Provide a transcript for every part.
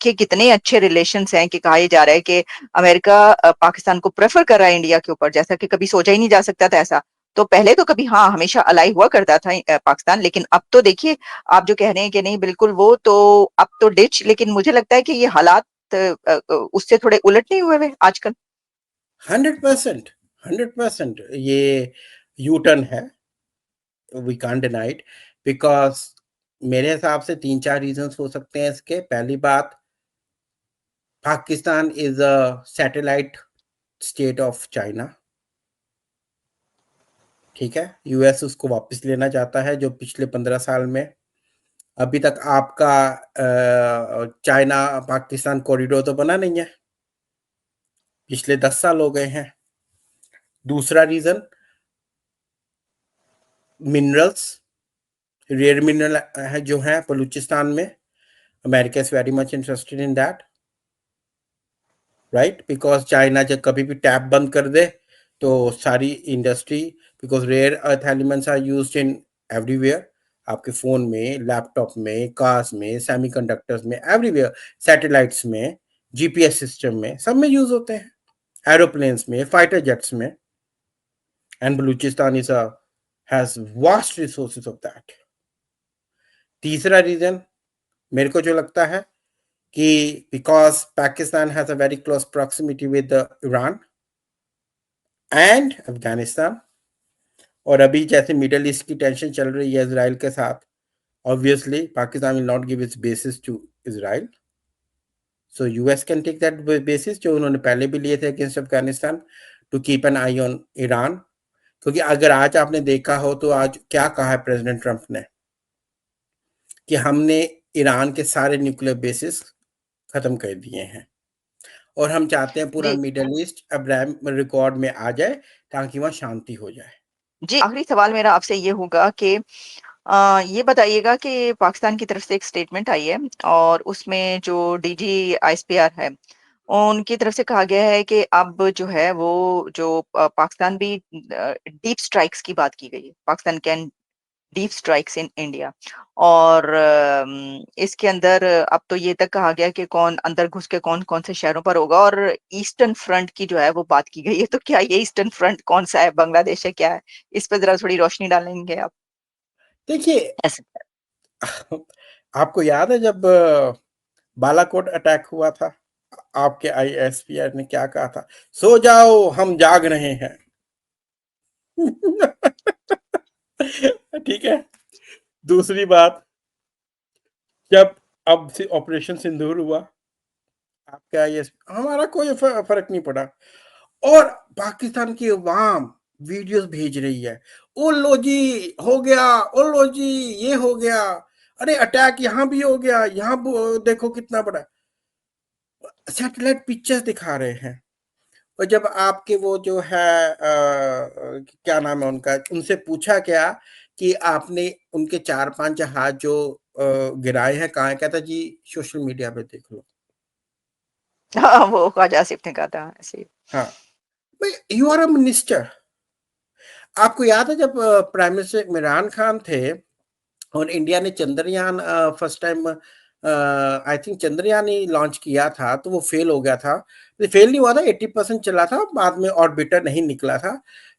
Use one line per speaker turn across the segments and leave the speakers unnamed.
के कितने अच्छे रिलेशंस हैं कि कहा यह जा रहा है कि अमेरिका पाकिस्तान को प्रेफर कर रहा है इंडिया के ऊपर, जैसा कि कभी सोचा ही नहीं जा सकता था ऐसा। तो पहले तो कभी हाँ हमेशा अलाई हुआ करता था पाकिस्तान, लेकिन अब तो देखिए आप जो कह रहे हैं कि नहीं बिल्कुल वो तो अब तो डिच, लेकिन मुझे लगता है कि ये हालात उससे थोड़े उलट नहीं हुए हुए आजकल।
100%, 100% ये यू टर्न है, we can't deny it, because मेरे हिसाब से 3-4 रीजंस हो सकते हैं इसके। पहली बात, Pakistan is a satellite state of China, ठीक है। यूएस उसको वापस लेना चाहता है, जो पिछले 15 साल में अभी तक आपका चाइना पाकिस्तान कॉरिडोर तो बना नहीं है, पिछले 10 साल हो गए हैं। दूसरा रीजन, मिनरल्स, रेयर मिनरल है जो है बलूचिस्तान में, America is very much interested in that, right, because China जब कभी भी टैप बंद कर दे तो सारी industry, because rare earth elements are used in everywhere, आपके फोन में, लैपटॉप में, कार्स में, सेमीकंडक्टर्स में, एवरीवेयर, सैटेलाइट्स में, जीपीएस सिस्टम में, सब में यूज होते हैं, एरोप्लेन्स में, फाइटर जेट्स में, and Balochistan is a has vast resources of that. तीसरा रीजन मेरे को जो लगता है कि because Pakistan has a very close proximity with Iran and Afghanistan, और अभी जैसे मिडल ईस्ट की टेंशन चल रही है इजराइल के साथ, obviously Pakistan will not give its basis to Israel, so US can take that basis जो उन्होंने पहले भी लिए थे against Afghanistan, to keep an eye on Iran. क्योंकि अगर आज आपने देखा हो तो आज क्या कहा है प्रेसिडेंट ट्रंप ने कि हमने ईरान के सारे न्यूक्लियर बेसिस खत्म कर दिए हैं, और हम चाहते हैं पूरा
जी
मिडल ईस्ट अब्राहम रिकॉर्ड में आ जाए ताकि वहां शांति हो जाए।
जी, आखिरी सवाल मेरा आपसे ये होगा कि ये बताइएगा कि पाकिस्तान की तरफ से एक स्टेटमेंट आई है और उसमें जो डीजी आईएसपीआर है, उनकी तरफ से कहा गया है कि अब जो है वो जो पाकिस्तान भी डीप स्ट्राइक्स की बात की गई है, Pakistan can deep strikes in India. और इसके अंदर अब तो ये तक कहा गया कि कौन अंदर घुस के कौन कौन से शहरों पर होगा, और ईस्टर्न फ्रंट की जो है वो बात की गई है। तो क्या ये ईस्टर्न फ्रंट कौन सा है, बांग्लादेश है, क्या है? इस पर जरा थोड़ी रोशनी डालेंगे आप?
देखिए,
ऐसे
आपको याद है जब बालाकोट अटैक हुआ था, आपके आईएसपीआर ने क्या कहा था? सो जाओ हम जाग रहे हैं। ठीक है। दूसरी बात, जब अब से ऑपरेशन सिंदूर हुआ, आपका आईएस हमारा कोई फर्क नहीं पड़ा, और पाकिस्तान की अवाम वीडियोस भेज रही है, ओ लो जी हो गया, ओ लो जी ये हो गया, अरे अटैक यहाँ भी हो गया, यहाँ देखो कितना बड़ा, सैटेलाइट पिक्चर्स दिखा रहे हैं। और जब आपके वो जो है क्या नाम है उनका, उनसे पूछा क्या कि आपने उनके 4-5 जहाज जो गिराए हैं कहाँ है, कहता जी सोशल मीडिया पे देख लो।
हाँ, वो ख्वाजा आसिफ ने कहा था ऐसे।
हाँ, भाई यू आर अ मिनिस्टर। आपको याद है जब प्राइम मिनिस्टर इमरान खान थे और इंडिया ने Chandrayaan first time, I think Chandrayaan he launch किया था, तो वो फेल हो गया था, फेल नहीं हुआ था, 80% चला था, बाद में ऑर्बिटर नहीं निकला था।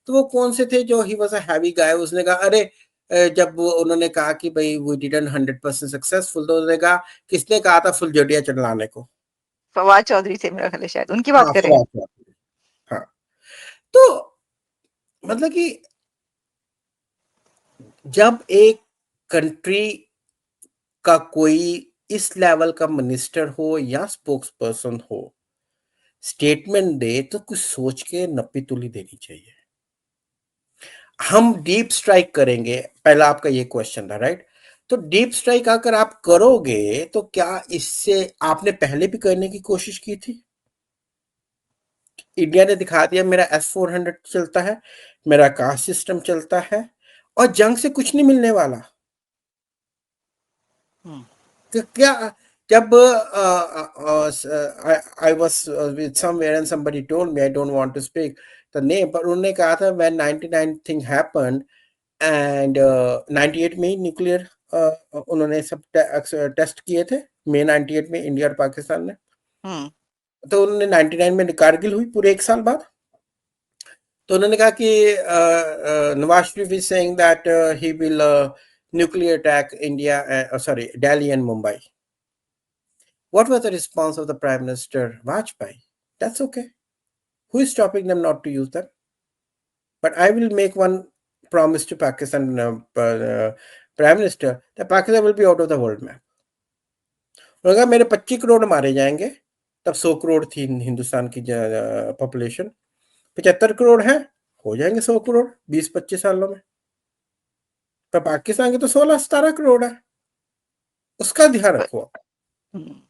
तो वो कौन से थे जो ही वॉज अ हैवी गाय, उसने कहा अरे जब उन्होंने कहा कि भाई वी डिडंट 100% सक्सेसफुल, तो उसने कहा किसने कहा था फुलझड़िया चलाने को?
फवाद चौधरी से मेरा ख्याल है, शायद उनकी बात
हाँ,
करें।
फवाद चौधरी। हाँ, तो मतलब कि जब एक कंट्री का कोई इस लेवल का मिनिस्टर हो या स्पोक्स पर्सन हो, स्टेटमेंट दे, तो कुछ सोच के नप्पी तुली देनी चाहिए। हम डीप स्ट्राइक करेंगे, पहला आपका ये क्वेश्चन था, राइट? तो डीप स्ट्राइक अगर आप करोगे तो क्या इससे आपने पहले भी करने की कोशिश की थी? इंडिया ने दिखा दिया मेरा S-400 चलता है, मेरा कास्ट सिस्टम चलता है, और जंग से कुछ नहीं मिलने वाला।
हम्म।
तो क्या, जब I was with somewhere and somebody told me, I don't want to speak the name, पर उन्होंने कहा था when 99 thing happened and 98 में ही न्यूक्लियर उन्होंने सब टेस्ट किए थे मई 98 में, इंडिया और पाकिस्तान ने।
हम्म।
तो उन्होंने 99 में कारगिल हुई पूरे एक साल बाद। तो उन्होंने कहा कि Nawaz Sharif is saying that he will nuclear attack India, sorry, Delhi and Mumbai. What was the response of the Prime Minister Vajpayee? That's okay. Who is stopping them not to use them? But I will make one promise to Pakistan Prime Minister that Pakistan will be out of the world map. उन्होंने कहा मेरे 25 करोड़ मारे जाएंगे, तब 100 करोड़ थी हिंदुस्तान की population, 75 crore है, हो जाएंगे 100 करोड़ 20-25 सालों में। पर पाकिस्तान के तो 16-17 करोड़ है, उसका ध्यान रखो।
हम्म।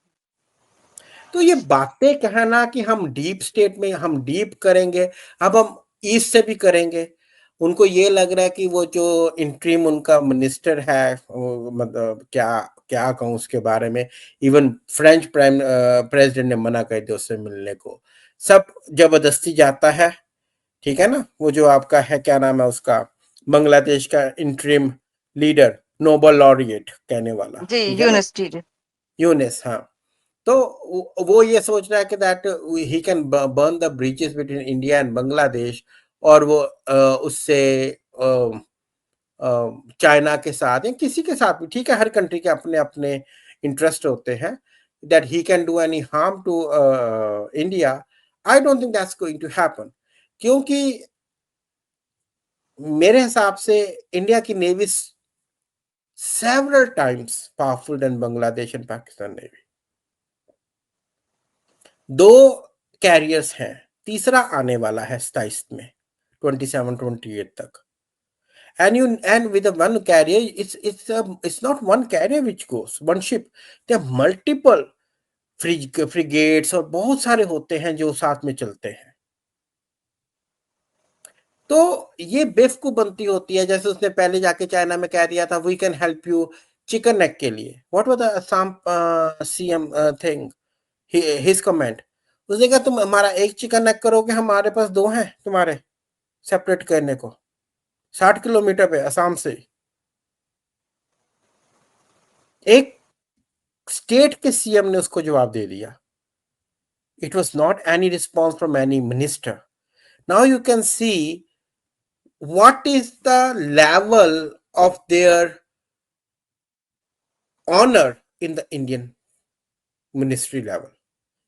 तो ये बातें कहना कि हम डीप स्टेट में हम डीप करेंगे, अब हम ईस्ट से भी करेंगे। उनको ये लग रहा है कि वो जो इंट्रीम उनका मिनिस्टर है, मतलब क्या क्या कहूँ उसके बारे में, इवन फ्रेंच प्रेसिडेंट ने मना कर दिया उससे मिलने को। सब जबरदस्ती जाता है, ठीक है ना। वो जो आपका है, क्या नाम है उसका, बांग्लादेश का इंट्रीम लीडर, नोबल लॉरिएट कहने वाला,
जी,
ठीक है ना,
यूनिस जी।
यूनिस, हाँ। तो वो ये सोच रहा है कि that he can burn the bridges between India and Bangladesh, और वो उससे चाइना के साथ या किसी के साथ भी, ठीक है, हर कंट्री के अपने अपने इंटरेस्ट होते हैं, that he can do any harm to India. I don't think that's going to happen, क्योंकि मेरे हिसाब से इंडिया की navy several times powerful than Bangladesh and Pakistan navy. 2 carriers हैं, तीसरा आने वाला है 27 में, 27-28 तक। And with the one carrier, it's not one carrier which goes, one ship. There are multiple frigates और बहुत सारे होते हैं जो साथ में चलते हैं। तो ये बेवकूफ बनती होती है, जैसे उसने पहले जाके चाइना में कह दिया था we can help you chicken neck के लिए। What was the Assam CM thing, his comment, उसने कहा तुम हमारा एक चिकन नेक करोगे, हमारे पास 2 हैं तुम्हारे सेपरेट करने को, 60 किलोमीटर पे असम से। एक स्टेट के सीएम ने उसको जवाब दे दिया। It was not any response from any minister. Now you can see what is the level of their honor in the Indian ministry level,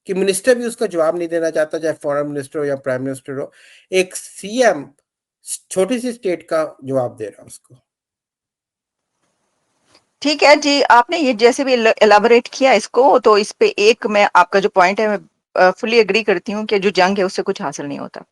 कि मिनिस्टर भी उसका जवाब नहीं देना चाहता, चाहे फॉरेन मिनिस्टर हो या प्राइम मिनिस्टर हो, एक सीएम छोटी सी स्टेट का जवाब दे रहा है उसको।
ठीक है जी, आपने ये जैसे भी एलाबोरेट किया इसको, तो इस पे एक मैं आपका जो पॉइंट है मैं फुली एग्री करती हूँ कि जो जंग है उससे कुछ हासिल नहीं होता।